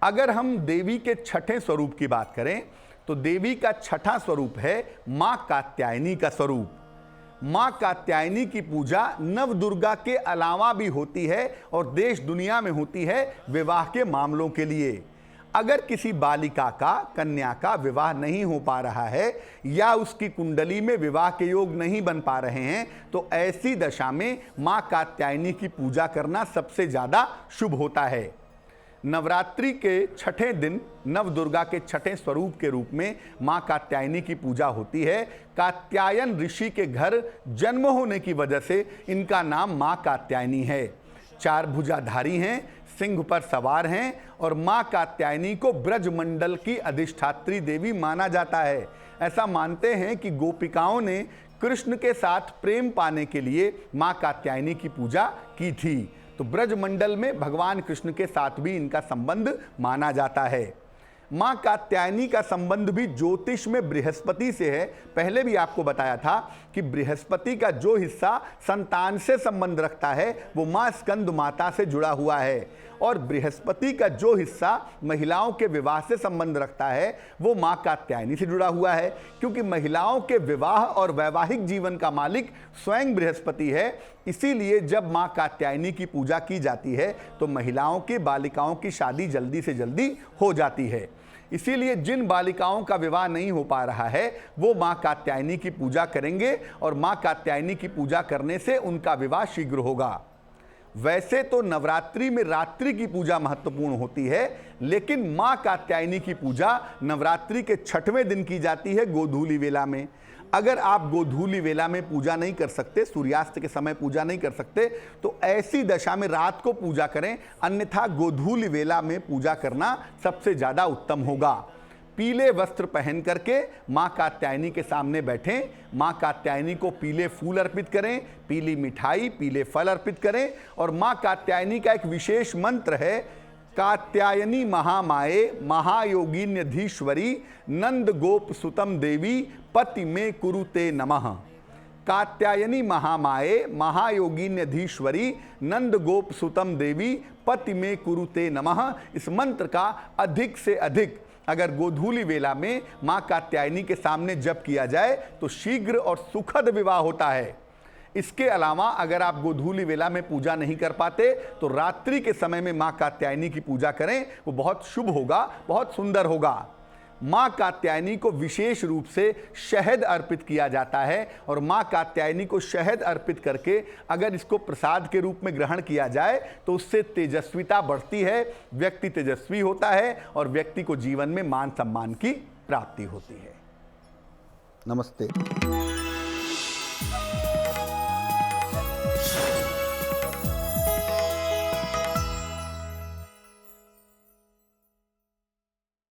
अगर हम देवी के छठे स्वरूप की बात करें तो देवी का छठा स्वरूप है मां कात्यायनी का स्वरूप। मां कात्यायनी की पूजा नव दुर्गा के अलावा भी होती है और देश दुनिया में होती है विवाह के मामलों के लिए। अगर किसी बालिका का, कन्या का विवाह नहीं हो पा रहा है या उसकी कुंडली में विवाह के योग नहीं बन पा रहे हैं तो ऐसी दशा में मां कात्यायनी की पूजा करना सबसे ज्यादा शुभ होता है। नवरात्रि के छठे दिन नव दुर्गा के छठे स्वरूप के रूप में मां कात्यायनी की पूजा होती है। कात्यायन ऋषि के घर जन्म होने की वजह से इनका नाम मां कात्यायनी है। चार भुजाधारी हैं, सिंह पर सवार हैं और मां कात्यायनी को ब्रजमंडल की अधिष्ठात्री देवी माना जाता है। ऐसा मानते हैं कि गोपिकाओं ने कृष्ण के साथ प्रेम पाने के लिए मां कात्यायनी की पूजा की थी, तो ब्रजमंडल में भगवान कृष्ण के साथ भी इनका संबंध माना जाता है। मां कात्यायनी का संबंध भी ज्योतिष में बृहस्पति से है। पहले भी आपको बताया था कि बृहस्पति का जो हिस्सा संतान से संबंध रखता है वो मां स्कंद माता से जुड़ा हुआ है और बृहस्पति का जो हिस्सा महिलाओं के विवाह से संबंध रखता है वो मां कात्यायनी से जुड़ा हुआ है, क्योंकि महिलाओं के विवाह और वैवाहिक जीवन का मालिक स्वयं बृहस्पति है। इसीलिए जब मां कात्यायनी की पूजा की जाती है तो महिलाओं की, बालिकाओं की शादी जल्दी से जल्दी हो जाती है। इसीलिए जिन बालिकाओं का विवाह नहीं हो पा रहा है वो मां कात्यायनी की पूजा करेंगे और मां कात्यायनी की पूजा करने से उनका विवाह शीघ्र होगा। वैसे तो नवरात्रि में रात्रि की पूजा महत्वपूर्ण होती है, लेकिन मां कात्यायनी की पूजा नवरात्रि के छठवें दिन की जाती है गोधूली वेला में। अगर आप गोधूली वेला में पूजा नहीं कर सकते, सूर्यास्त के समय पूजा नहीं कर सकते, तो ऐसी दशा में रात को पूजा करें, अन्यथा गोधूली वेला में पूजा करना सबसे ज़्यादा उत्तम होगा। पीले वस्त्र पहन करके मां कात्यायनी के सामने बैठें, मां कात्यायनी को पीले फूल अर्पित करें, पीली मिठाई, पीले फल अर्पित करें और मां कात्यायनी का एक विशेष मंत्र है, कात्यायनी महामाये महायोगिन्यधीश्वरी नंद गोप सुतम देवी पति में कुरुते नमः। कात्यायनी महामाये महायोगिन्यधीश्वरी नंद गोप सुतम देवी पति में कुरुते नमः। इस मंत्र का अधिक से अधिक अगर गोधूली वेला में मां कात्यायनी के सामने जप किया जाए तो शीघ्र और सुखद विवाह होता है। इसके अलावा अगर आप गोधूली वेला में पूजा नहीं कर पाते तो रात्रि के समय में मां कात्यायनी की पूजा करें, वो बहुत शुभ होगा, बहुत सुंदर होगा। मां कात्यायनी को विशेष रूप से शहद अर्पित किया जाता है और मां कात्यायनी को शहद अर्पित करके अगर इसको प्रसाद के रूप में ग्रहण किया जाए तो उससे तेजस्विता बढ़ती है, व्यक्ति तेजस्वी होता है और व्यक्ति को जीवन में मान सम्मान की प्राप्ति होती है। नमस्ते।